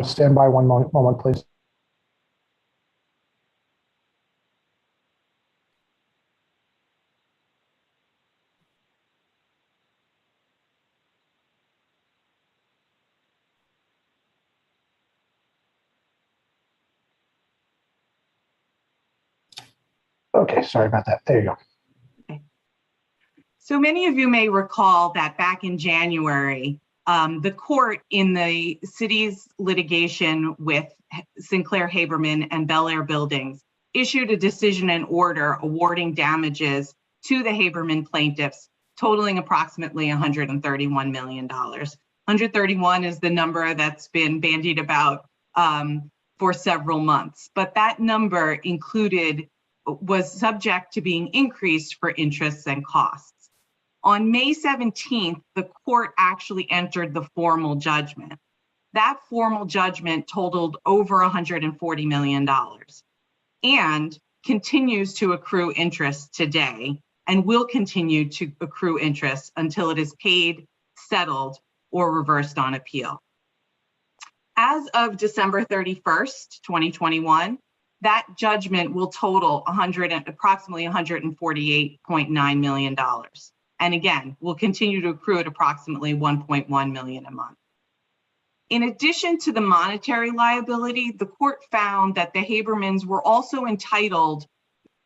Stand by one moment, please. Okay, sorry about that. There you go. Okay. So many of you may recall that back in January, the court in the city's litigation with Sinclair Haberman and Bel Air Buildings issued a decision and order awarding damages to the Haberman plaintiffs, totaling approximately $131 million. 131 is the number that's been bandied about for several months, but that number was subject to being increased for interests and costs. On May 17th, the court actually entered the formal judgment. That formal judgment totaled over $140 million and continues to accrue interest today and will continue to accrue interest until it is paid, settled, or reversed on appeal. As of December 31st, 2021, that judgment will total approximately $148.9 million. And again, will continue to accrue at approximately $1.1 million a month. In addition to the monetary liability, the court found that the Habermans were also entitled,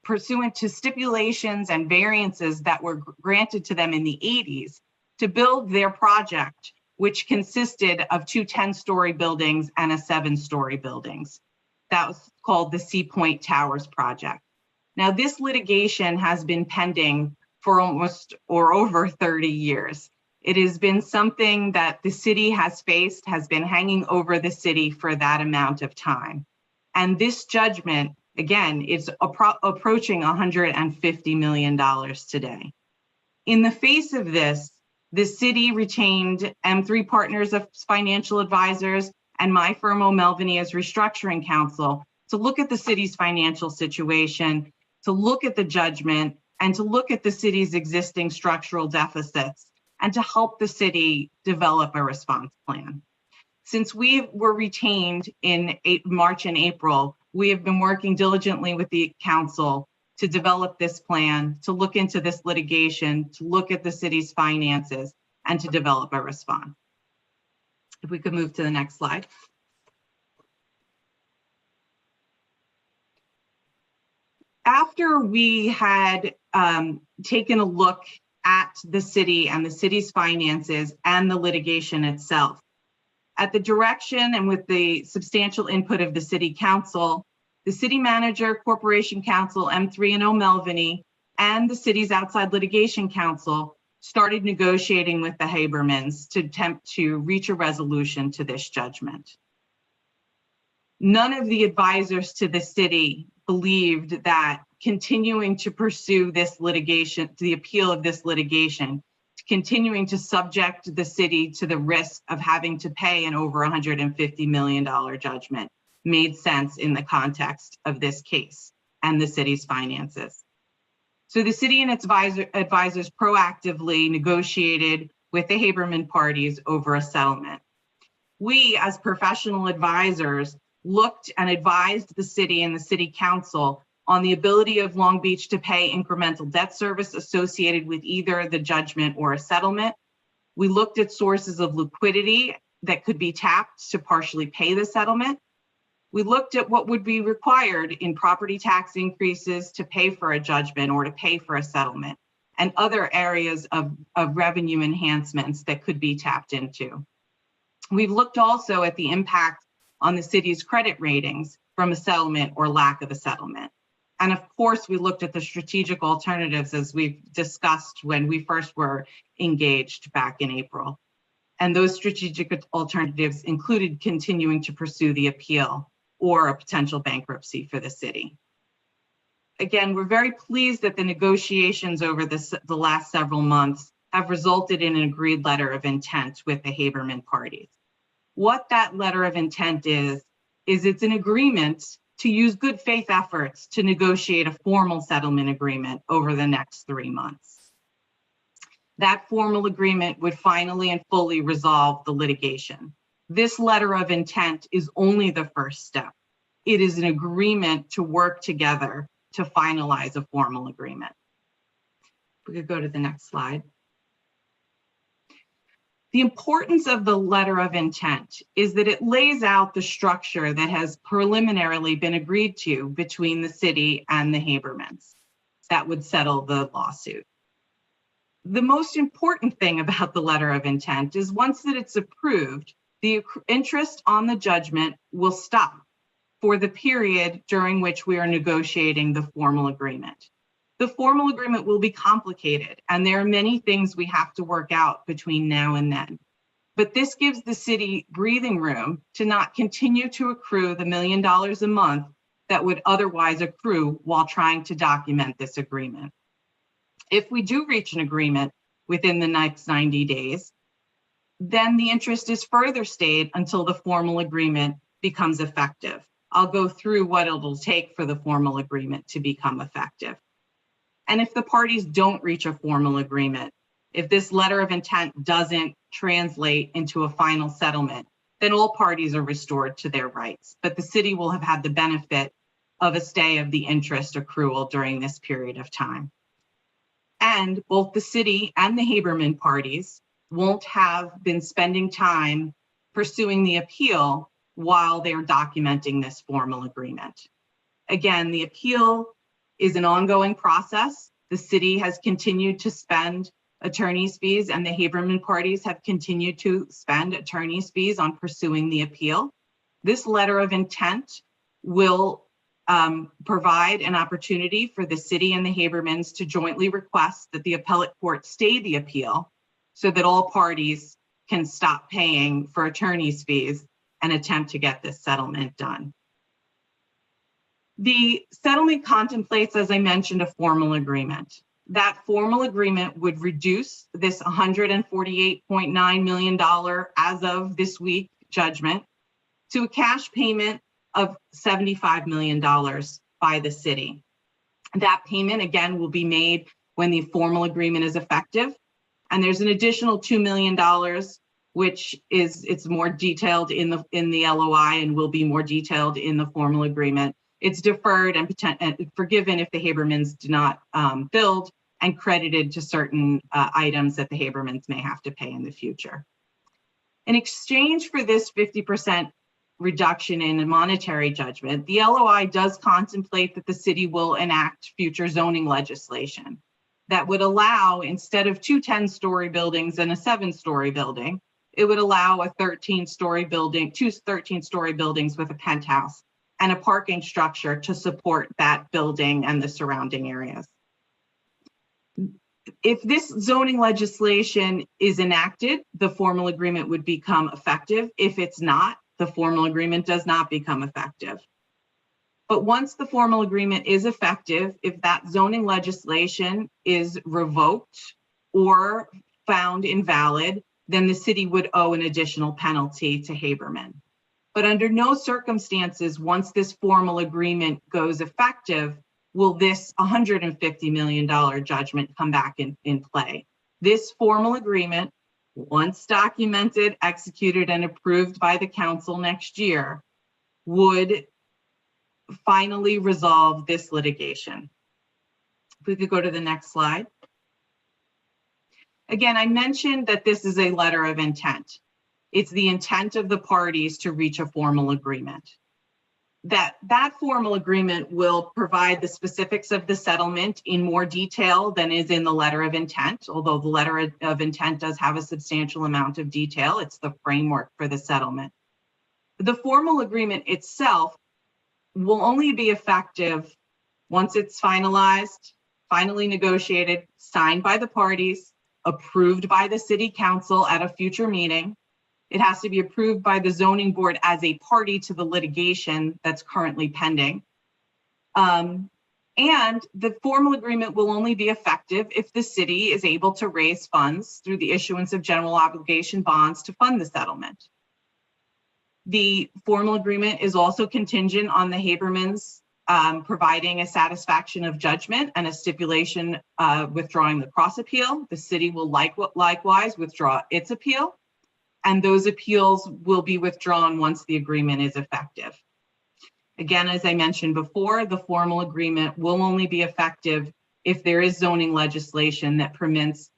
pursuant to stipulations and variances that were granted to them in the 80s, to build their project, which consisted of two 10-story buildings and a 7-story buildings. That was called the Sea Point Towers project. Now, this litigation has been pending for almost or over 30 years. It has been something that the city has faced, has been hanging over the city for that amount of time. And this judgment, again, is approaching $150 million today. In the face of this, the city retained M3 Partners as financial advisors and my firm O'Melveny as restructuring counsel to look at the city's financial situation, to look at the judgment, and to look at the city's existing structural deficits, and to help the city develop a response plan. Since we were retained in March and April, we have been working diligently with the council to develop this plan, to look into this litigation, to look at the city's finances, and to develop a response. If we could move to the next slide. After we had taken a look at the city and the city's finances and the litigation itself, at the direction and with the substantial input of the city council, the city manager, corporation counsel, M3 and O'Melveny, and the city's outside litigation counsel started negotiating with the Habermans to attempt to reach a resolution to this judgment. None of the advisors to the city believed that continuing to pursue this litigation, the appeal of this litigation, continuing to subject the city to the risk of having to pay an over $150 million judgment made sense in the context of this case and the city's finances. So the city and its advisors proactively negotiated with the Haberman parties over a settlement. We, as professional advisors, looked and advised the city and the city council on the ability of Long Beach to pay incremental debt service associated with either the judgment or a settlement. We looked at sources of liquidity that could be tapped to partially pay the settlement. We looked at what would be required in property tax increases to pay for a judgment or to pay for a settlement, and other areas of revenue enhancements that could be tapped into. We've looked also at the impact on the city's credit ratings from a settlement or lack of a settlement. And of course, we looked at the strategic alternatives as we've discussed when we first were engaged back in April. And those strategic alternatives included continuing to pursue the appeal or a potential bankruptcy for the city. Again, we're very pleased that the negotiations over the last several months have resulted in an agreed letter of intent with the Haberman parties. What that letter of intent is it's an agreement to use good faith efforts to negotiate a formal settlement agreement over the next 3 months. That formal agreement would finally and fully resolve the litigation. This letter of intent is only the first step. It is an agreement to work together to finalize a formal agreement. We could go to the next slide. The importance of the letter of intent is that it lays out the structure that has preliminarily been agreed to between the city and the Habermans that would settle the lawsuit. The most important thing about the letter of intent is once that it's approved, the interest on the judgment will stop for the period during which we are negotiating the formal agreement. The formal agreement will be complicated, and there are many things we have to work out between now and then. But this gives the city breathing room to not continue to accrue the $1 million a month that would otherwise accrue while trying to document this agreement. If we do reach an agreement within the next 90 days, then the interest is further stayed until the formal agreement becomes effective. I'll go through what it'll take for the formal agreement to become effective. And if the parties don't reach a formal agreement, if this letter of intent doesn't translate into a final settlement, then all parties are restored to their rights. But the city will have had the benefit of a stay of the interest accrual during this period of time. And both the city and the Haberman parties won't have been spending time pursuing the appeal while they're documenting this formal agreement. Again, the appeal is an ongoing process. The city has continued to spend attorney's fees, and the Haberman parties have continued to spend attorney's fees on pursuing the appeal. This letter of intent will provide an opportunity for the city and the Habermans to jointly request that the appellate court stay the appeal so that all parties can stop paying for attorney's fees and attempt to get this settlement done. The settlement contemplates, as I mentioned, a formal agreement. That formal agreement would reduce this $148.9 million as of this week judgment to a cash payment of $75 million by the city. That payment, again, will be made when the formal agreement is effective. And there's an additional $2 million, which it's more detailed in the LOI and will be more detailed in the formal agreement. It's deferred and forgiven if the Habermans do not build, and credited to certain items that the Habermans may have to pay in the future. In exchange for this 50% reduction in a monetary judgment, the LOI does contemplate that the city will enact future zoning legislation that would allow, instead of two 10-story buildings and a 7-story building, it would allow a 13-story building, two 13-story buildings with a penthouse and a parking structure to support that building and the surrounding areas. If this zoning legislation is enacted, the formal agreement would become effective. If it's not, the formal agreement does not become effective. But once the formal agreement is effective, if that zoning legislation is revoked or found invalid, then the city would owe an additional penalty to Haberman. But under no circumstances, once this formal agreement goes effective, will this $150 million judgment come back in play. This formal agreement, once documented, executed, and approved by the council next year, would finally resolve this litigation. If we could go to the next slide. Again, I mentioned that this is a letter of intent. It's the intent of the parties to reach a formal agreement. That formal agreement will provide the specifics of the settlement in more detail than is in the letter of intent, although the letter of intent does have a substantial amount of detail. It's the framework for the settlement. The formal agreement itself will only be effective once it's finalized, finally negotiated, signed by the parties, approved by the city council at a future meeting. It has to be approved by the zoning board as a party to the litigation that's currently pending. And the formal agreement will only be effective if the city is able to raise funds through the issuance of general obligation bonds to fund the settlement. The formal agreement is also contingent on the Habermans providing a satisfaction of judgment and a stipulation withdrawing the cross appeal. The city will likewise withdraw its appeal. and those appeals will be withdrawn once the agreement is effective. Again, as I mentioned before, the formal agreement will only be effective if there is zoning legislation that permits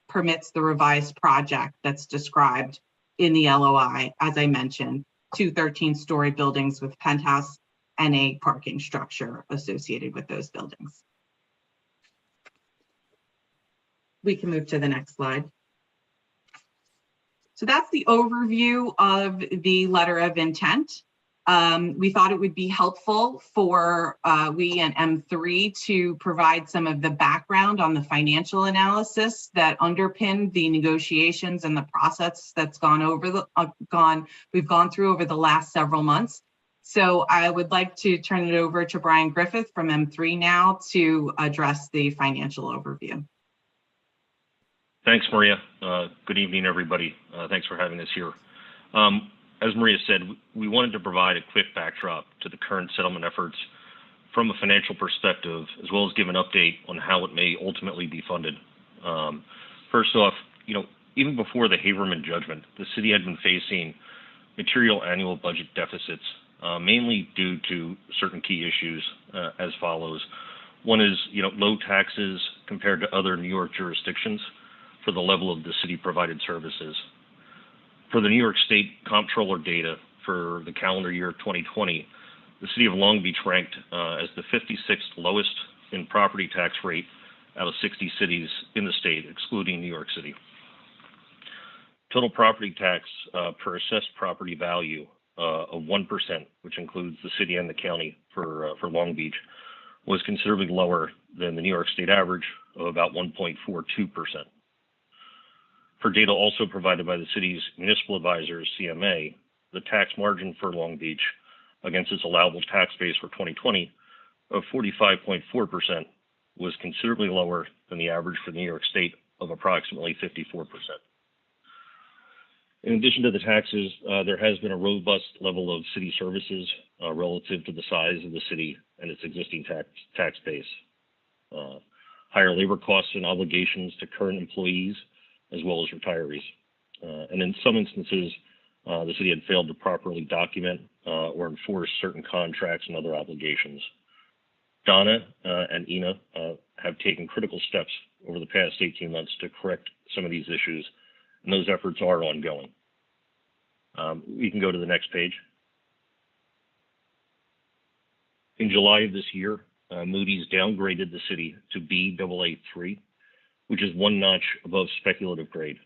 the revised project that's described in the LOI, as I mentioned, 2 13-story buildings with penthouse and a parking structure associated with those buildings. We can move to the next slide. So that's the overview of the letter of intent. We thought it would be helpful for we and M3 to provide some of the background on the financial analysis that underpinned the negotiations and the process that's we've gone through over the last several months. So I would like to turn it over to Brian Griffith from M3 now to address the financial overview. Thanks, Maria. Good evening, everybody. Thanks for having us here. As Maria said, we wanted to provide a quick backdrop to the current settlement efforts from a financial perspective, as well as give an update on how it may ultimately be funded. First off, even before the Haberman judgment, the city had been facing material annual budget deficits, mainly due to certain key issues as follows. One is, low taxes compared to other New York jurisdictions for the level of the city provided services. For the New York State Comptroller data for the calendar year 2020, the city of Long Beach ranked as the 56th lowest in property tax rate out of 60 cities in the state, excluding New York City. Total property tax per assessed property value of 1%, which includes the city and the county for Long Beach, was considerably lower than the New York State average of about 1.42%. For data also provided by the city's municipal advisors, CMA, the tax margin for Long Beach against its allowable tax base for 2020 of 45.4% was considerably lower than the average for New York State of approximately 54%. In addition to the taxes, there has been a robust level of city services relative to the size of the city and its existing tax base. Higher labor costs and obligations to current employees as well as retirees. And in some instances, the city had failed to properly document or enforce certain contracts and other obligations. Donna and Ina have taken critical steps over the past 18 months to correct some of these issues, and those efforts are ongoing. We can go to the next page. In July of this year, Moody's downgraded the city to Baa3, which is one notch above speculative grade.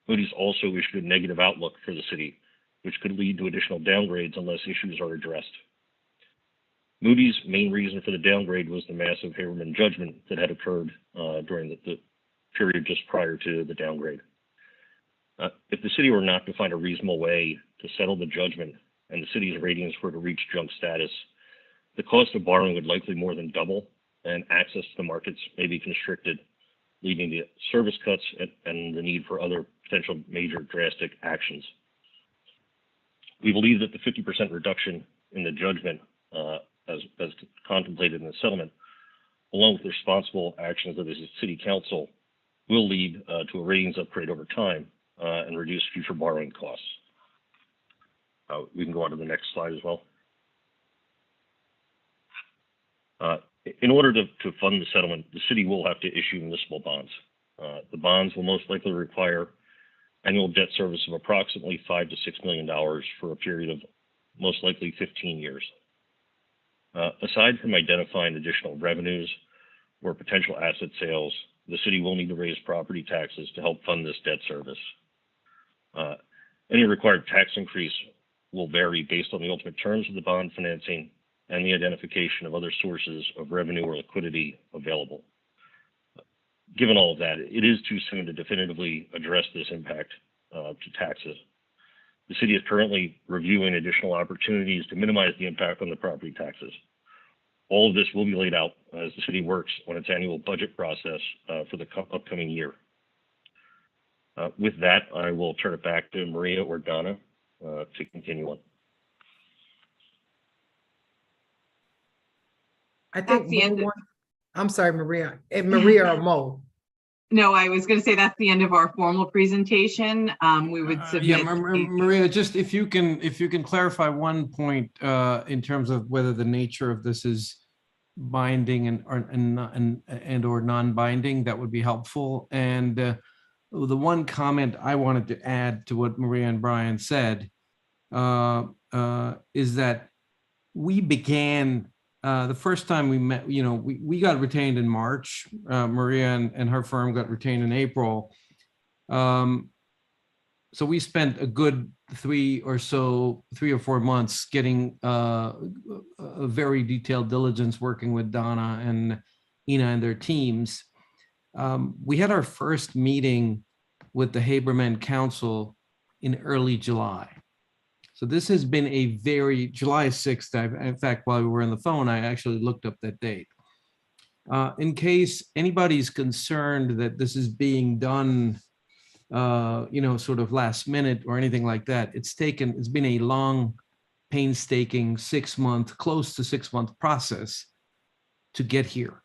Moody's also issued a negative outlook for the city, which could lead to additional downgrades unless issues are addressed. Moody's main reason for the downgrade was the massive Haberman judgment that had occurred during the period just prior to the downgrade. If the city were not to find a reasonable way to settle the judgment and the city's ratings were to reach junk status, the cost of borrowing would likely more than double, and access to the markets may be constricted, leading to service cuts and the need for other potential major drastic actions. We believe that the 50% reduction in the judgment as contemplated in the settlement, along with the responsible actions of the city council, will lead to a ratings upgrade over time and reduce future borrowing costs. We can go on to the next slide as well. In order to fund the settlement, the city will have to issue municipal bonds. The bonds will most likely require annual debt service of approximately $5 to $6 million for a period of most likely 15 years. Aside from identifying additional revenues or potential asset sales, the city will need to raise property taxes to help fund this debt service. Any required tax increase will vary based on the ultimate terms of the bond financing and the identification of other sources of revenue or liquidity available. Given all of that, it is too soon to definitively address this impact to taxes. The city is currently reviewing additional opportunities to minimize the impact on the property taxes. All of this will be laid out as the city works on its annual budget process for the upcoming year. With that, I will turn it back to Maria or Donna to continue on. I think I'm sorry, Maria. Maria or Mo. No, I was going to say that's the end of our formal presentation. We would submit. Maria, just if you can clarify one point in terms of whether the nature of this is binding and or non-binding, that would be helpful. And the one comment I wanted to add to what Maria and Brian said is that we began the first time we met, we got retained in March. Maria and her firm got retained in April. So we spent a good 3 or 4 months getting a very detailed diligence working with Donna and Ina and their teams. We had our first meeting with the Haberman Council in early July. So this has been a very, July 6th, in fact, while we were on the phone, I actually looked up that date. In case anybody's concerned that this is being done, sort of last minute or anything like that, it's been a long, painstaking 6-month, close to 6-month process to get here.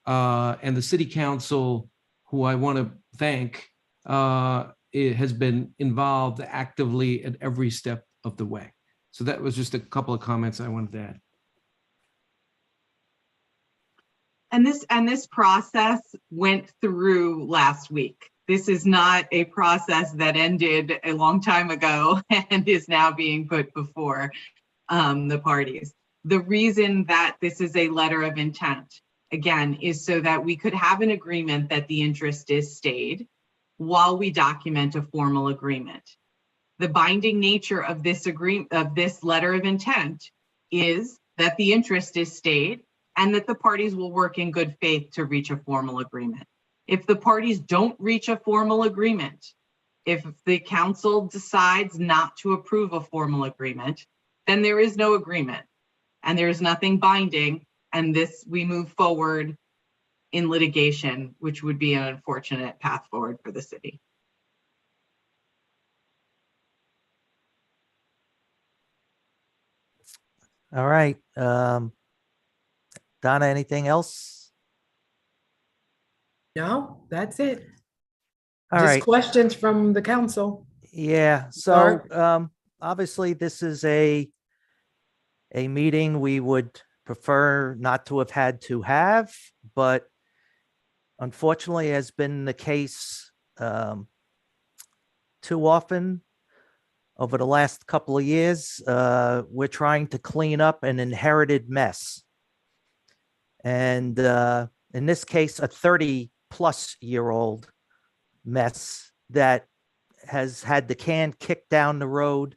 And the city council, who I want to thank, it has been involved actively at every step of the way. So that was just a couple of comments I wanted to add. And this process went through last week. This is not a process that ended a long time ago and is now being put before the parties. The reason that this is a letter of intent, again, is so that we could have an agreement that the interest is stayed while we document a formal agreement. The binding nature of this letter of intent is that the interest is stayed and that the parties will work in good faith to reach a formal agreement. If the parties don't reach a formal agreement, if the council decides not to approve a formal agreement, then there is no agreement and there is nothing binding, and we move forward in litigation, which would be an unfortunate path forward for the city. All right. Donna, anything else? No, that's it. All Just right. questions from the council. Yeah. So obviously this is a meeting we would prefer not to have had to have, but unfortunately has been the case too often over the last couple of years. We're trying to clean up an inherited mess. And in this case, a 30-plus-year-old mess that has had the can kicked down the road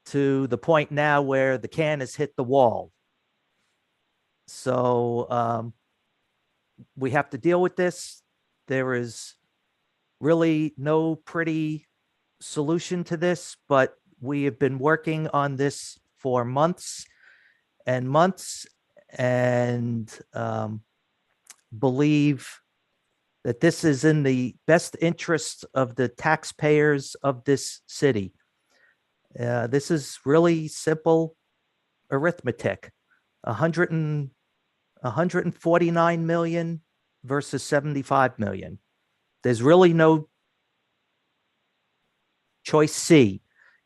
to the point now where the can has hit the wall. So we have to deal with this. There is really no pretty solution to this, but we have been working on this for months and months, and believe that this is in the best interest of the taxpayers of this city. This is really simple arithmetic. 149 million versus 75 million. There's really no choice C.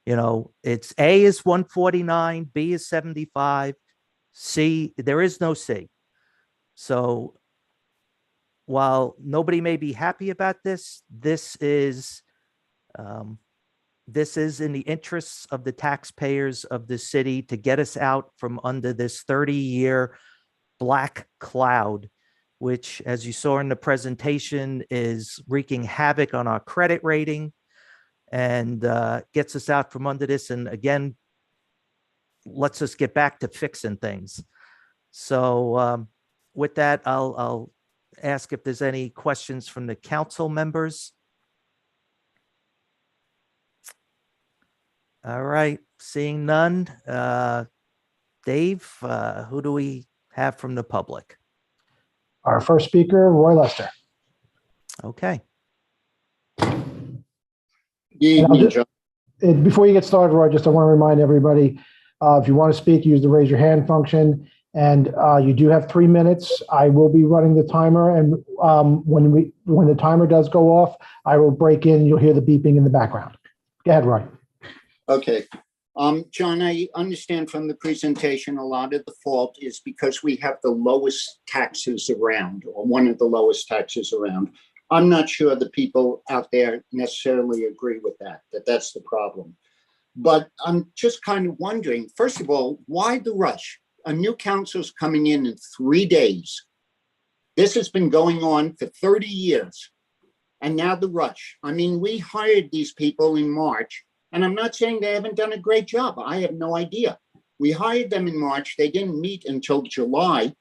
It's A is 149, B is 75, C, there is no C. So while nobody may be happy about this, this is in the interests of the taxpayers of the city to get us out from under this 30-year black cloud, which, as you saw in the presentation, is wreaking havoc on our credit rating and gets us out from under this, and again, lets us get back to fixing things. So with that, I'll ask if there's any questions from the council members. All right, seeing none. Dave, who do we have from the public? Our first speaker, Roy Lester. Okay. Before you get started, Roy, I want to remind everybody, if you want to speak, use the raise your hand function. And you do have 3 minutes. I will be running the timer, and when the timer does go off, I will break in. You'll hear the beeping in the background. Go ahead, Roy. Okay. John, I understand from the presentation, a lot of the fault is because we have the lowest taxes around, or one of the lowest taxes around. I'm not sure the people out there necessarily agree with that that's the problem. But I'm just kind of wondering, first of all, why the rush? A new council's coming in 3 days. This has been going on for 30 years. And now the rush. I mean, we hired these people in March, and I'm not saying they haven't done a great job. I have no idea. We hired them in March. They didn't meet until July.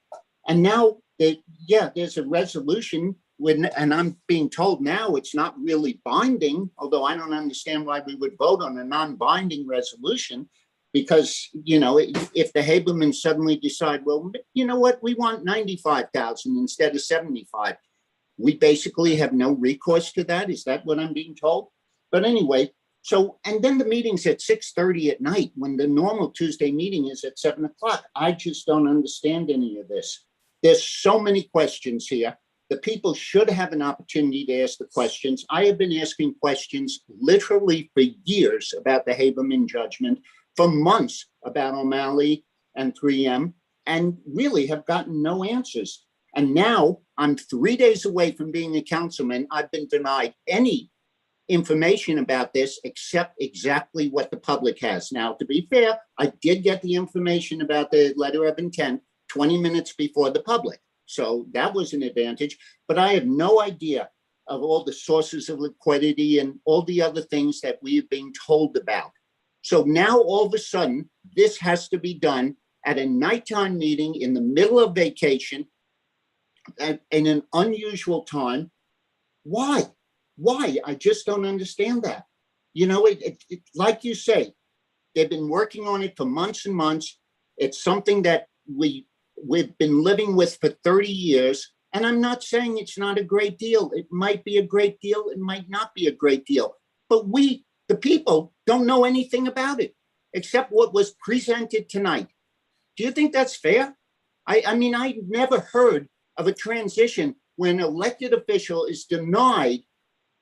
And now, there's a resolution, and I'm being told now it's not really binding, although I don't understand why we would vote on a non-binding resolution, because, if the Habermans suddenly decide, well, you know what, we want 95,000 instead of 75, we basically have no recourse to that. Is that what I'm being told? But anyway, and then the meeting's at 6:30 at night when the normal Tuesday meeting is at 7 o'clock. I just don't understand any of this. There's so many questions here. The people should have an opportunity to ask the questions. I have been asking questions literally for years about the Haberman judgment, for months about O'Malley and 3M, and really have gotten no answers. And now I'm 3 days away from being a councilman. I've been denied any information about this except exactly what the public has. Now, to be fair, I did get the information about the letter of intent 20 minutes before the public. So that was an advantage, but I have no idea of all the sources of liquidity and all the other things that we have been told about. So now all of a sudden, this has to be done at a nighttime meeting in the middle of vacation at an unusual time. Why? I just don't understand that. Like you say, they've been working on it for months and months. It's something that we've been living with for 30 years. And I'm not saying it's not a great deal. It might be a great deal. It might not be a great deal. But we, the people, don't know anything about it except what was presented tonight. Do you think that's fair? I mean, I never heard of a transition when an elected official is denied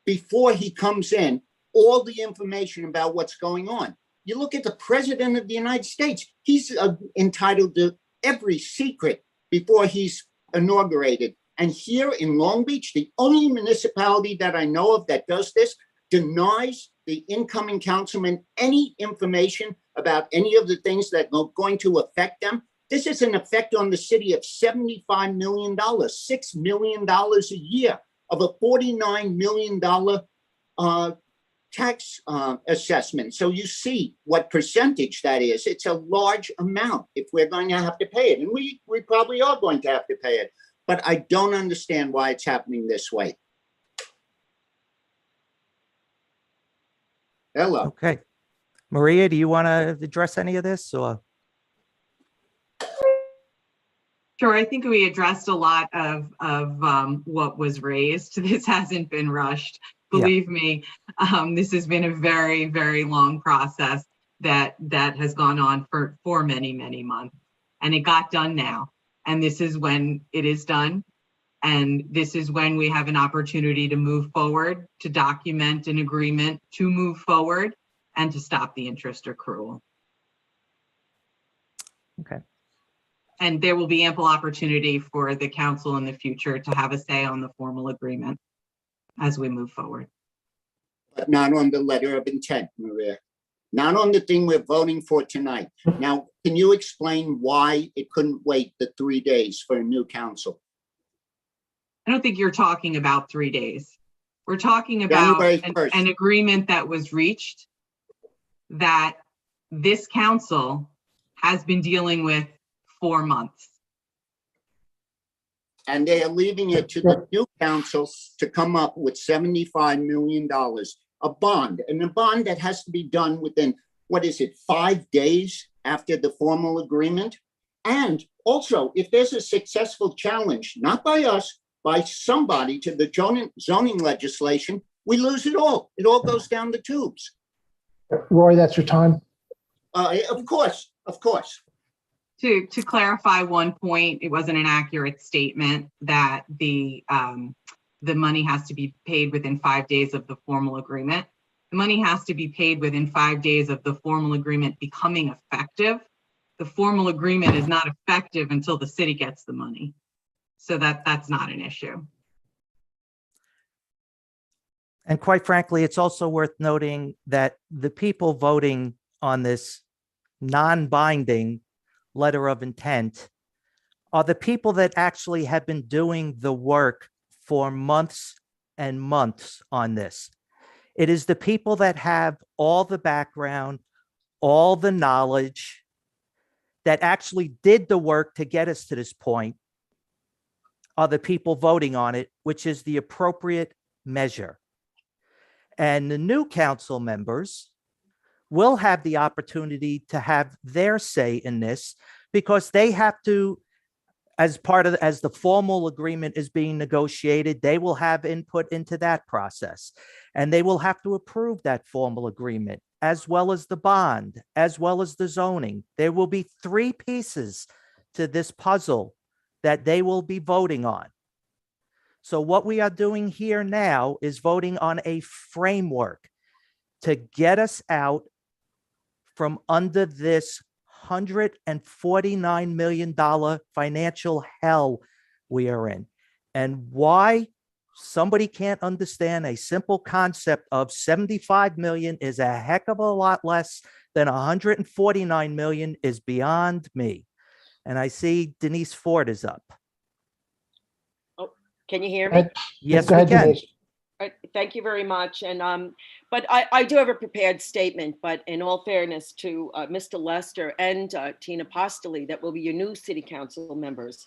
before he comes in all the information about what's going on. You look at the president of the United States, he's entitled to every secret before he's inaugurated. And here in Long Beach, the only municipality that I know of that does this denies the incoming councilman any information about any of the things that are going to affect them. This is an effect on the city of $75 million, $6 million a year of a $49 million tax assessment. So you see what percentage that is. It's a large amount if we're going to have to pay it. And we probably are going to have to pay it. But I don't understand why it's happening this way. Hello. Okay. Maria, do you want to address any of this or? Sure, I think we addressed a lot of what was raised. This hasn't been rushed. Believe me, this has been a very, very long process that has gone on for many, many months. And it got done now. And this is when it is done. And this is when we have an opportunity to move forward, to document an agreement, to move forward, and to stop the interest accrual. Okay. And there will be ample opportunity for the council in the future to have a say on the formal agreement as we move forward. But not on the letter of intent, Maria. Not on the thing we're voting for tonight. Now, can you explain why it couldn't wait the 3 days for a new council? I don't think you're talking about 3 days. We're talking about an agreement that was reached that this council has been dealing with 4 months. And they are leaving it to the new council to come up with $75 million, a bond, and a bond that has to be done within, 5 days after the formal agreement? And also, if there's a successful challenge, not by us, by somebody to the zoning legislation, we lose it all. It all goes down the tubes. Roy, that's your time. Of course. To clarify one point, it wasn't an accurate statement that the money has to be paid within 5 days of the formal agreement. The money has to be paid within 5 days of the formal agreement becoming effective. The formal agreement is not effective until the city gets the money. So that's not an issue. And quite frankly, it's also worth noting that the people voting on this non-binding letter of intent are the people that actually have been doing the work for months and months on this. It is the people that have all the background, all the knowledge, that actually did the work to get us to this point, are the people voting on it, which is the appropriate measure. And the new council members will have the opportunity to have their say in this, because they have to, as the formal agreement is being negotiated, they will have input into that process. And they will have to approve that formal agreement, as well as the bond, as well as the zoning. There will be 3 pieces to this puzzle that they will be voting on. So what we are doing here now is voting on a framework to get us out from under this $149 million financial hell we are in. And why somebody can't understand a simple concept of 75 million is a heck of a lot less than 149 million is beyond me. And I see Denise Ford is up. Can you hear me? Yes, Go we ahead, can. Denise. Thank you very much. And but I do have a prepared statement, but in all fairness to Mr. Lester and Tina Postoli, that will be your new city council members,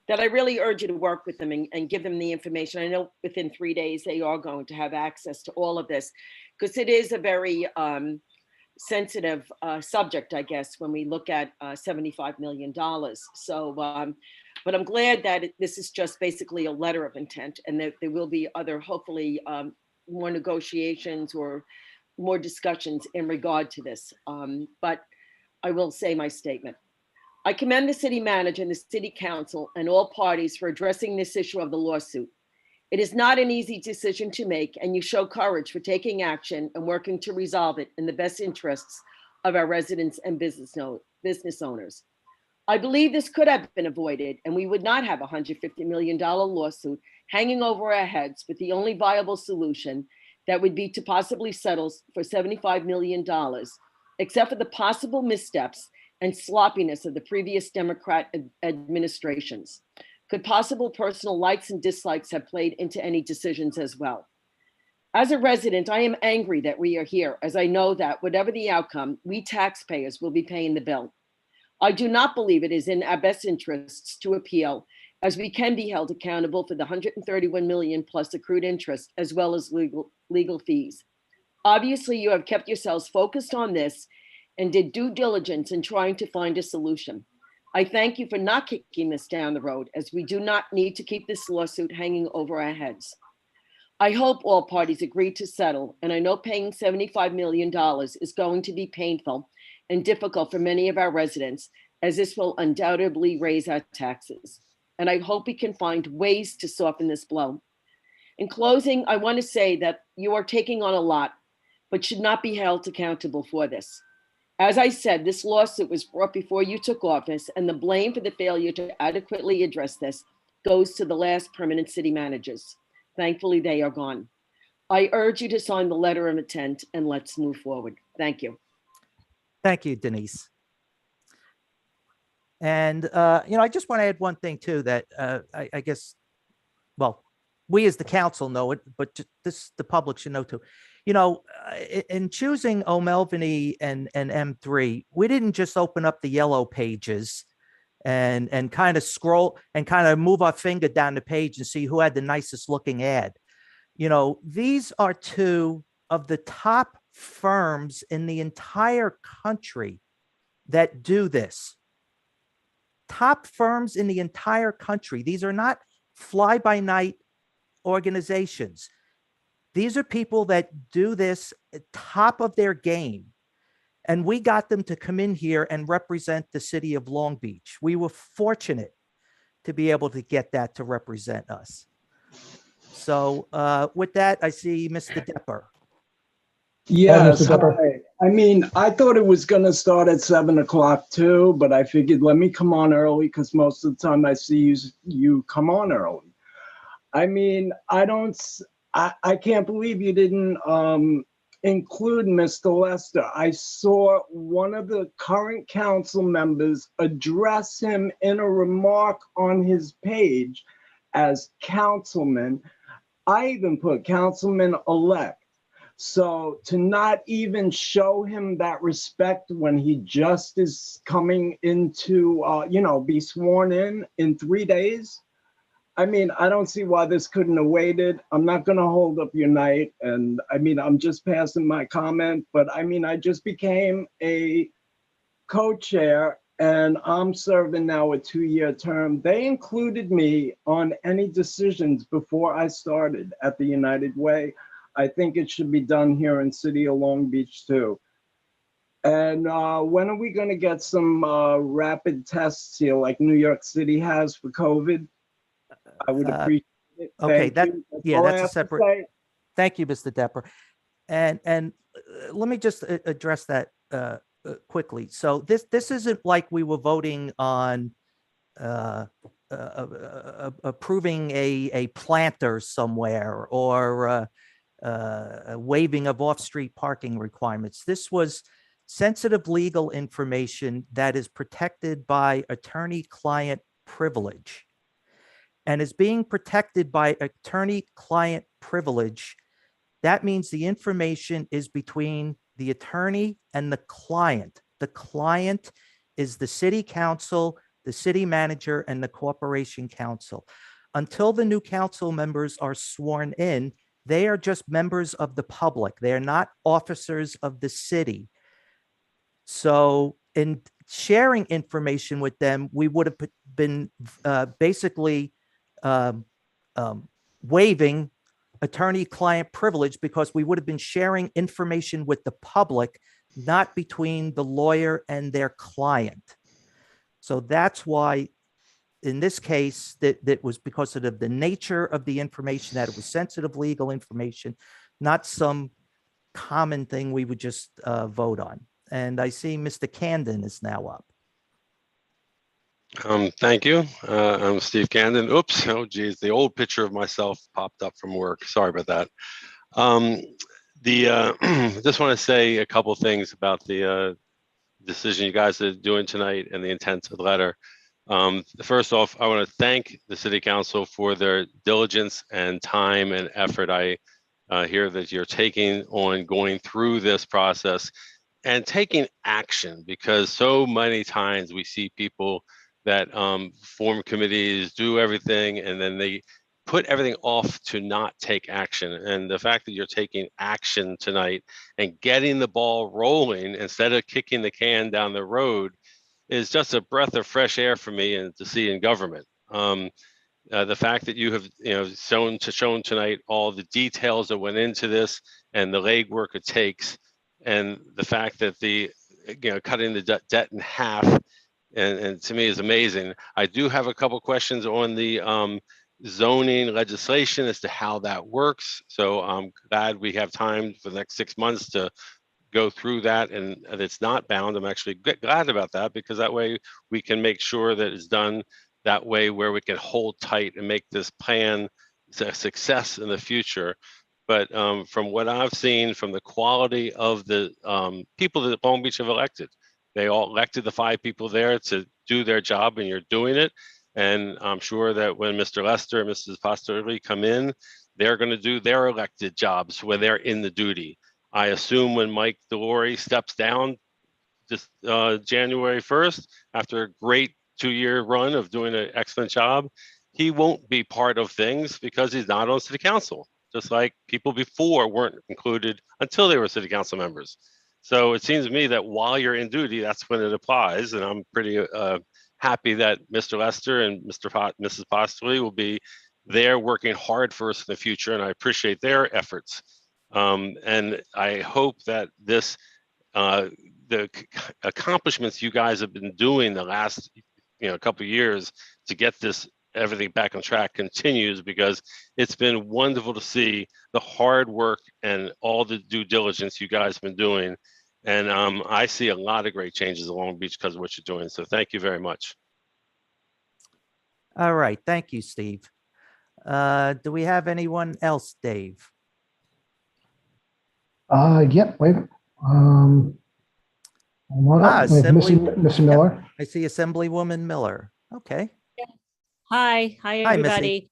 that I really urge you to work with them and give them the information. I know within 3 days they are going to have access to all of this, because it is a very sensitive subject, I guess, when we look at $75 million. So, but I'm glad that this is just basically a letter of intent, and that there will be other, hopefully, more negotiations or more discussions in regard to this. But I will say my statement. I commend the city manager and the city council and all parties for addressing this issue of the lawsuit. It is not an easy decision to make, and you show courage for taking action and working to resolve it in the best interests of our residents and business owners. I believe this could have been avoided, and we would not have a $150 million lawsuit hanging over our heads, with the only viable solution that would be to possibly settle for $75 million, except for the possible missteps and sloppiness of the previous Democrat administrations. Could possible personal likes and dislikes have played into any decisions as well? As a resident, I am angry that we are here, as I know that whatever the outcome, we taxpayers will be paying the bill. I do not believe it is in our best interests to appeal, as we can be held accountable for the $131 million plus accrued interest, as well as legal fees. Obviously, you have kept yourselves focused on this and did due diligence in trying to find a solution. I thank you for not kicking this down the road, as we do not need to keep this lawsuit hanging over our heads. I hope all parties agree to settle, and I know paying $75 million is going to be painful and difficult for many of our residents, as this will undoubtedly raise our taxes. And I hope we can find ways to soften this blow. In closing, I want to say that you are taking on a lot, but should not be held accountable for this. As I said, this lawsuit was brought before you took office, and the blame for the failure to adequately address this goes to the last permanent city managers. Thankfully, they are gone. I urge you to sign the letter of intent, and let's move forward. Thank you. Thank you, Denise. And, I just want to add one thing too, that I guess, well, we as the council know it, but the public should know too. In choosing O'Melveny and M3, we didn't just open up the yellow pages and kind of scroll and kind of move our finger down the page and see who had the nicest looking ad. These are 2 of the top firms in the entire country that do this. Top firms in the entire country. These are not fly-by-night organizations. These are people that do this at top of their game. And we got them to come in here and represent the city of Long Beach. We were fortunate to be able to get that to represent us. So with that, I see Mr. Doepper. Yes, Mr. Doepper. hi. I mean, I thought it was going to start at 7 o'clock too, but I figured let me come on early because most of the time I see you come on early. I mean, I can't believe you didn't include Mr. Lester. I saw one of the current council members address him in a remark on his page as councilman. I even put councilman-elect. So to not even show him that respect when he just is coming into, be sworn in 3 days. I mean, I don't see why this couldn't have waited. I'm not going to hold up your night. And I mean, I'm just passing my comment, but I mean, I just became a co-chair and I'm serving now a 2-year term. They included me on any decisions before I started at the United Way. I think it should be done here in City of Long Beach too. And when are we going to get some rapid tests here like New York City has for COVID? I would appreciate it. Okay, Thank you. that's a separate. Thank you, Mr. Doepper. And let me just address that quickly. So this isn't like we were voting on approving a planter somewhere or a waiving of off-street parking requirements. This was sensitive legal information that is protected by attorney-client privilege. And is being protected by attorney-client privilege, that means the information is between the attorney and the client. The client is the city council, the city manager, and the corporation council. Until the new council members are sworn in, they are just members of the public. They are not officers of the city. So in sharing information with them, we would have been basically waiving attorney-client privilege because we would have been sharing information with the public, not between the lawyer and their client. So that's why in this case, that was because of the nature of the information, that it was sensitive legal information, not some common thing we would just vote on. And I see Mr. Candon is now up. Thank you. I'm Steve Candon. Oops, oh geez, the old picture of myself popped up from work. Sorry about that. Just want to say a couple of things about the decision you guys are doing tonight and the intent of the letter. First off, I want to thank the City Council for their diligence and time and effort. I hear that you're taking on going through this process and taking action, because so many times we see people that form committees, do everything, and then they put everything off to not take action. And the fact that you're taking action tonight and getting the ball rolling instead of kicking the can down the road is just a breath of fresh air for me and to see in government. The fact that you have shown tonight all the details that went into this and the legwork it takes, and the fact that the cutting the debt in half, and to me is amazing. I do have a couple questions on the zoning legislation as to how that works. So I'm glad we have time for the next 6 months to go through that, and it's not bound. I'm actually glad about that, because that way we can make sure that it's done that way, where we can hold tight and make this plan a success in the future. But from what I've seen, from the quality of the people that Long Beach have elected, they all elected the 5 people there to do their job, and you're doing it. And I'm sure that when Mr. Lester and Mrs. Pastorelli come in, they're going to do their elected jobs where they're in the duty. I assume when Mike Delory steps down this January 1st, after a great 2-year run of doing an excellent job, he won't be part of things because he's not on city council, just like people before weren't included until they were city council members. So it seems to me that while you're in duty, that's when it applies. And I'm pretty happy that Mr. Lester and Mrs. Pastorelli will be there working hard for us in the future. And I appreciate their efforts. And I hope that this the accomplishments you guys have been doing the last, couple of years to get this everything back on track continues, because it's been wonderful to see the hard work and all the due diligence you guys have been doing. And I see a lot of great changes along Long Beach because of what you're doing. So thank you very much. All right. Thank you, Steve. Do we have anyone else, Dave? Yep, wait. We have Missy Miller. I see Assemblywoman Miller. Okay. Hi, Missy. everybody.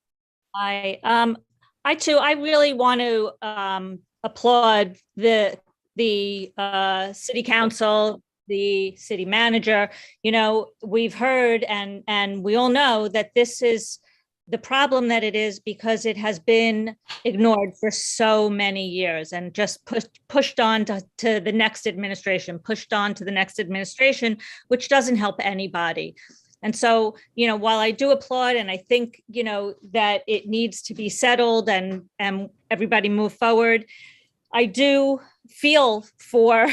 Hi. I really want to applaud the city council, the city manager. We've heard and we all know that this is the problem that it is because it has been ignored for so many years and just pushed on to the next administration, which doesn't help anybody. And so, while I do applaud and I think, that it needs to be settled and everybody move forward, I do feel for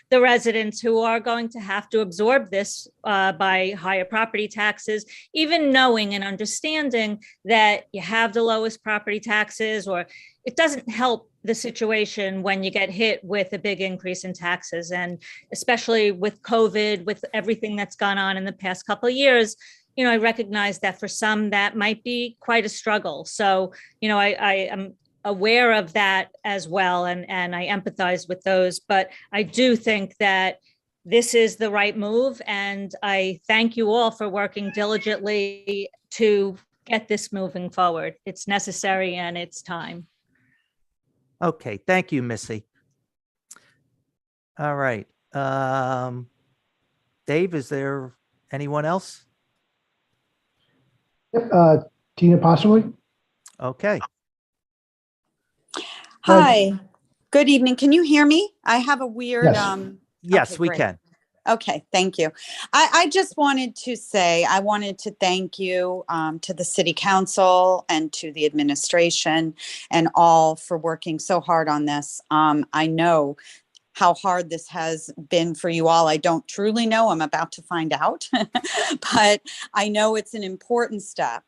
the residents who are going to have to absorb this by higher property taxes, even knowing and understanding that you have the lowest property taxes, or it doesn't help the situation when you get hit with a big increase in taxes. And especially with COVID, with everything that's gone on in the past couple of years, I recognize that for some that might be quite a struggle. So, I am aware of that as well, and I empathize with those, but I do think that this is the right move, and I thank you all for working diligently to get this moving forward. It's necessary and it's time. Okay, thank you, Missy. All right. Dave, is there anyone else? Yep, Tina possibly. Okay. Hi, good evening. Can you hear me? I have a weird, Yes. Yes, okay, we great. can. Okay, thank you. I just wanted to say, I wanted to thank you to the city council and to the administration and all for working so hard on this. I know how hard this has been for you all. I don't truly know. I'm about to find out, but I know it's an important step.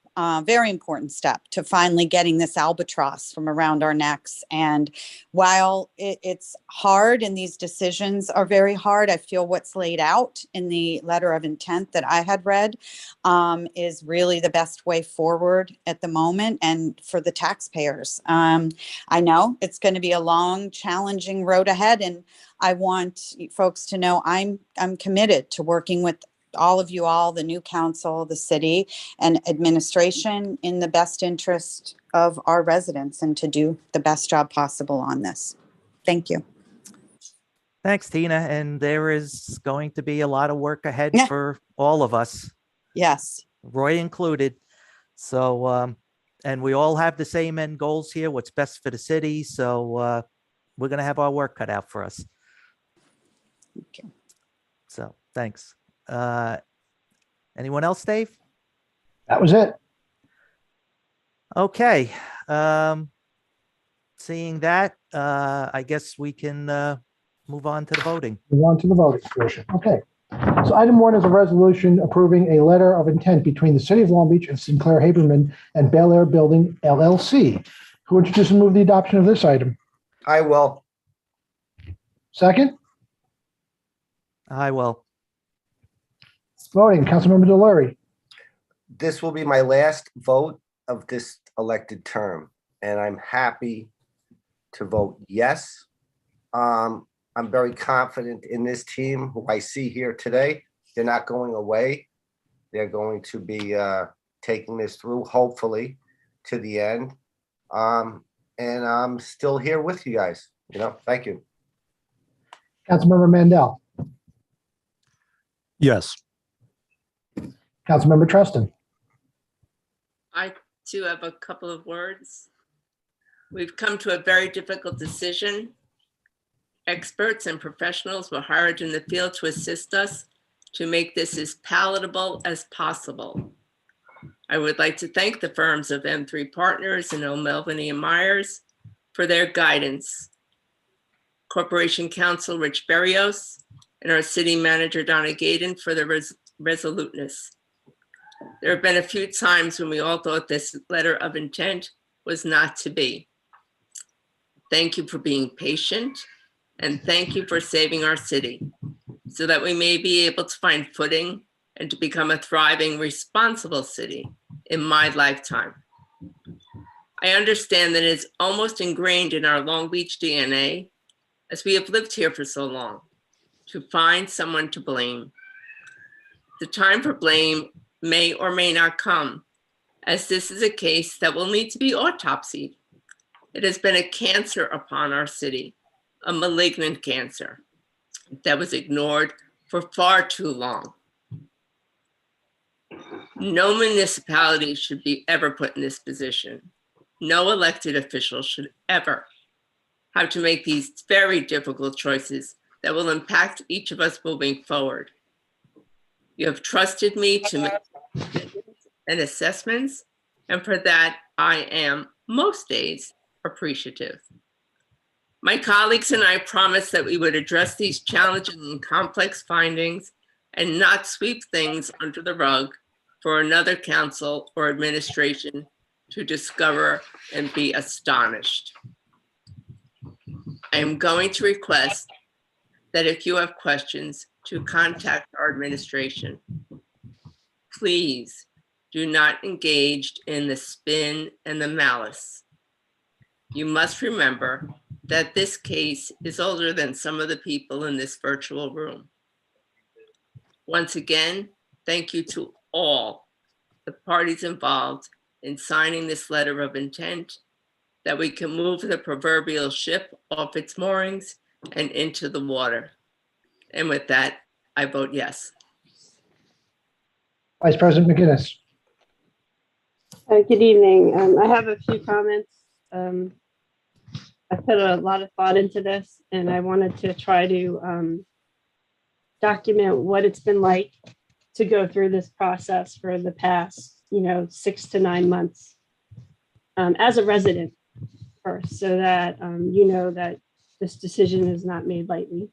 Very important step to finally getting this albatross from around our necks. And while it's hard and these decisions are very hard, I feel what's laid out in the letter of intent that I had read is really the best way forward at the moment and for the taxpayers. I know it's going to be a long, challenging road ahead, and I want folks to know I'm committed to working with all of you all, the new council, the city, and administration in the best interest of our residents and to do the best job possible on this. Thank you. Thanks, Tina. And there is going to be a lot of work ahead for all of us. Yes. Roy included. So, and we all have the same end goals here, what's best for the city. So we're going to have our work cut out for us. Okay. So thanks. Anyone else, Dave? That was it. Okay. Seeing that, I guess we can move on to the voting. Move on to the voting portion. Okay. So item 1 is a resolution approving a letter of intent between the City of Long Beach and Sinclair Haberman and Bel Air Building LLC. Who will introduce and move the adoption of this item? I will. Second? I will. Voting, Councilmember Delury. This will be my last vote of this elected term, and I'm happy to vote yes. I'm very confident in this team who I see here today. They're not going away. They're going to be taking this through, hopefully, to the end. And I'm still here with you guys. Thank you. Councilmember Mandel. Yes. Councilmember Treston. I too have a couple of words. We've come to a very difficult decision. Experts and professionals were hired in the field to assist us to make this as palatable as possible. I would like to thank the firms of M3 Partners and O'Melveny and Myers for their guidance. Corporation Counsel Rich Berrios, and our city manager, Donna Gaydon, for their resoluteness. There have been a few times when we all thought this letter of intent was not to be. Thank you for being patient, and thank you for saving our city so that we may be able to find footing and to become a thriving, responsible city in my lifetime. I understand that it's almost ingrained in our Long Beach DNA, as we have lived here for so long, to find someone to blame. The time for blame may or may not come, as this is a case that will need to be autopsied. It has been a cancer upon our city, a malignant cancer that was ignored for far too long. No municipality should be ever put in this position. No elected official should ever have to make these very difficult choices that will impact each of us moving forward. You have trusted me to make decisions and assessments, and for that, I am most days appreciative. My colleagues and I promised that we would address these challenging and complex findings and not sweep things under the rug for another council or administration to discover and be astonished. I am going to request that if you have questions, to contact our administration. Please do not engage in the spin and the malice. You must remember that this case is older than some of the people in this virtual room. Once again, thank you to all the parties involved in signing this letter of intent, that we can move the proverbial ship off its moorings and into the water. And with that, I vote yes. Vice President McGinnis. Good evening. I have a few comments. I put a lot of thought into this, and I wanted to try to document what it's been like to go through this process for the past, 6 to 9 months as a resident first, so that that this decision is not made lightly.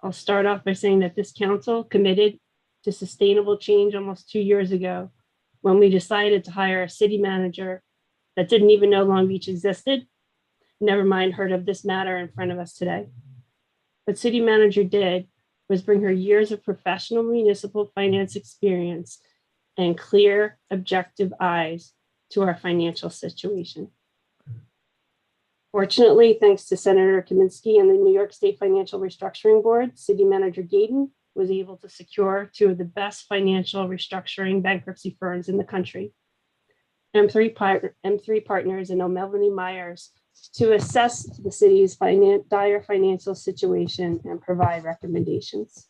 I'll start off by saying that this council committed to sustainable change almost 2 years ago when we decided to hire a city manager that didn't even know Long Beach existed, never mind heard of this matter in front of us today. What city manager did was bring her years of professional municipal finance experience and clear, objective eyes to our financial situation. Fortunately, thanks to Senator Kaminsky and the New York State Financial Restructuring Board, City Manager Gaydon was able to secure 2 of the best financial restructuring bankruptcy firms in the country, M3 Partners and O'Melveny Myers, to assess the city's dire financial situation and provide recommendations.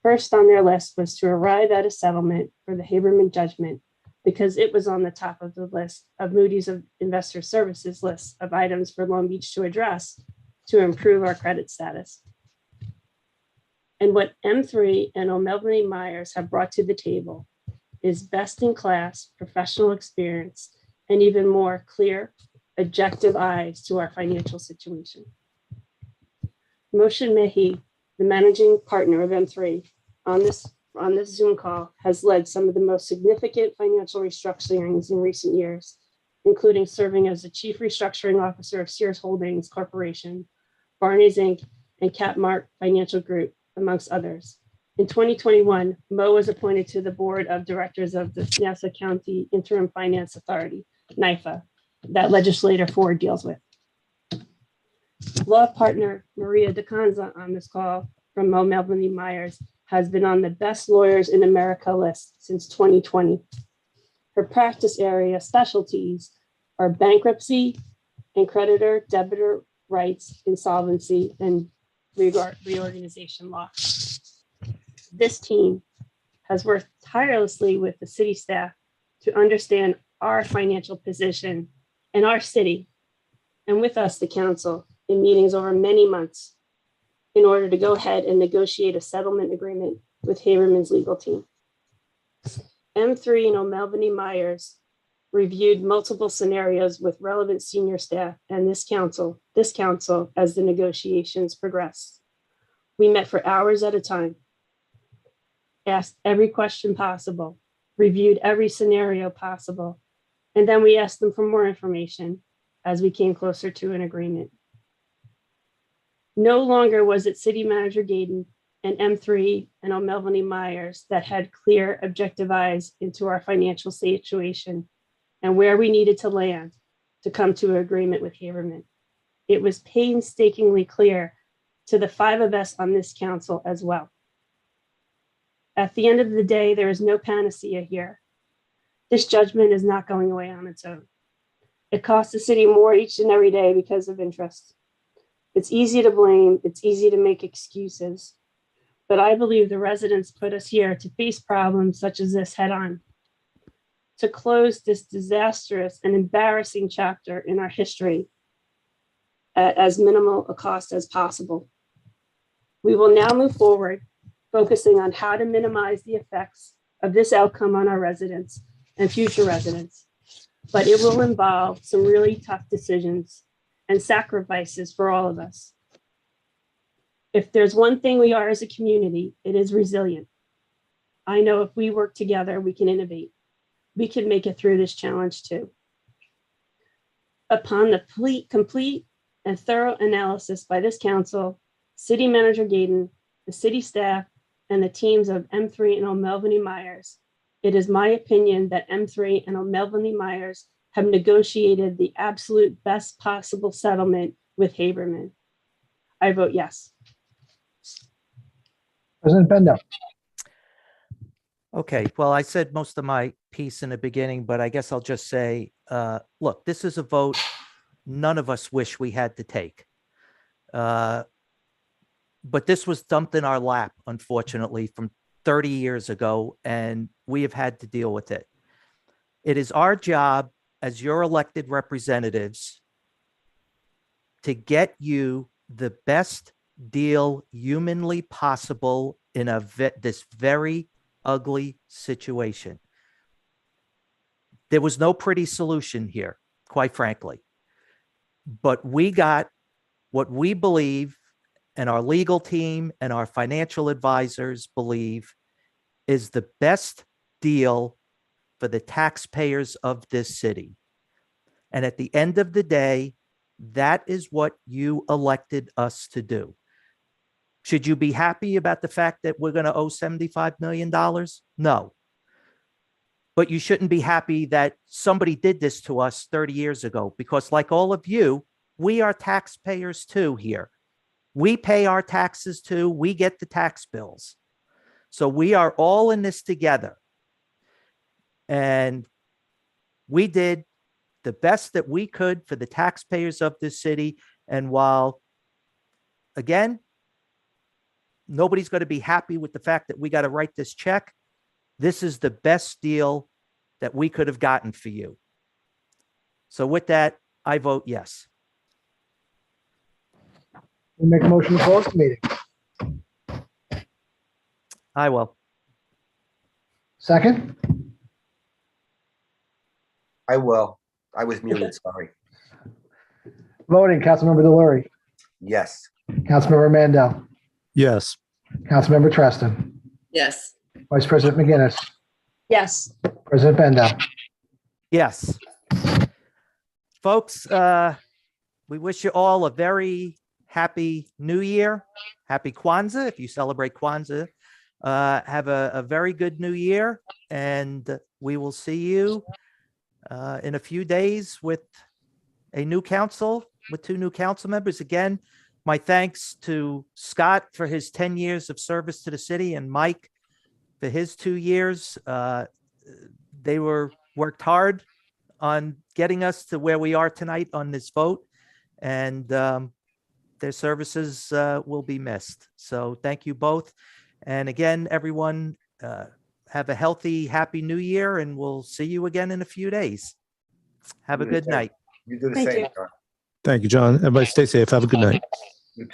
First on their list was to arrive at a settlement for the Haberman judgment, because it was on the top of the list of Moody's Investor Services list of items for Long Beach to address to improve our credit status. And what M3 and O'Melveny Myers have brought to the table is best-in-class professional experience and even more clear, objective eyes to our financial situation. Moshe Mehi, the managing partner of M3, on this Zoom call has led some of the most significant financial restructurings in recent years, including serving as the chief restructuring officer of Sears Holdings Corporation, Barney's Inc., and Capmark Financial Group, amongst others. In 2021, Mo was appointed to the board of directors of the Nassau County Interim Finance Authority, NIFA, that legislator Ford deals with. Law partner Maria DeCanza on this call from O'Melveny Myers has been on the best lawyers in America list since 2020. Her practice area specialties are bankruptcy and creditor debtor rights, insolvency, and reorganization law. This team has worked tirelessly with the city staff to understand our financial position and our city, and with us, the council, in meetings over many months in order to go ahead and negotiate a settlement agreement with Haberman's legal team. M3 and O'Melveny Myers reviewed multiple scenarios with relevant senior staff and this council as the negotiations progressed. We met for hours at a time, asked every question possible, reviewed every scenario possible, and then we asked them for more information as we came closer to an agreement. No longer was it City Manager Gaydon and M3 and O'Melveny Myers that had clear, objective eyes into our financial situation and where we needed to land to come to an agreement with Haberman. It was painstakingly clear to the 5 of us on this council as well. At the end of the day, there is no panacea here. This judgment is not going away on its own. It costs the city more each and every day because of interest. It's easy to blame, it's easy to make excuses, but I believe the residents put us here to face problems such as this head on, to close this disastrous and embarrassing chapter in our history at as minimal a cost as possible. We will now move forward, focusing on how to minimize the effects of this outcome on our residents and future residents, but it will involve some really tough decisions and sacrifices for all of us. If there's one thing we are as a community, it is resilient. I know if we work together, we can innovate. We can make it through this challenge too. Upon the complete and thorough analysis by this council, City Manager Gaydon, the city staff, and the teams of M3 and O'Melveny Myers, it is my opinion that M3 and O'Melveny Myers have negotiated the absolute best possible settlement with Haberman. I vote yes. President Bendo. Okay, well, I said most of my piece in the beginning, but I guess I'll just say, look, this is a vote none of us wish we had to take. But this was dumped in our lap, unfortunately, from 30 years ago, and we have had to deal with it. It is our job as your elected representatives to get you the best deal humanly possible in this very ugly situation. There was no pretty solution here, quite frankly. But we got what we believe, and our legal team and our financial advisors believe, is the best deal for the taxpayers of this city. And at the end of the day, that is what you elected us to do. Should you be happy about the fact that we're going to owe $75 million? No. But you shouldn't be happy that somebody did this to us 30 years ago, because like all of you, we are taxpayers too here. We pay our taxes too. We get the tax bills. So we are all in this together. And we did the best that we could for the taxpayers of this city. And while, again, nobody's going to be happy with the fact that we got to write this check, this is the best deal that we could have gotten for you. So with that, I vote yes. We make a motion to close the meeting. I will. Second? I will. I was muted, sorry. Voting, Councilmember Delory, Yes. Councilmember Mandel, Yes. Councilmember Treston, Yes. Vice President McGinnis, Yes. President Bendo. Yes. Folks, we wish you all a very happy New Year. Happy Kwanzaa, if you celebrate Kwanzaa. Have a very good New Year, and we will see you in a few days with a new council, with 2 new council members. Again, my thanks to Scott for his 10 years of service to the city, and Mike for his 2 years. They worked hard on getting us to where we are tonight on this vote, and their services will be missed. So thank you both. And again, everyone, have a healthy, happy New Year, and we'll see you again in a few days. Have a good night. You do the Thank same, you. John. Thank you, John. Everybody stay safe. Have a good night. You too.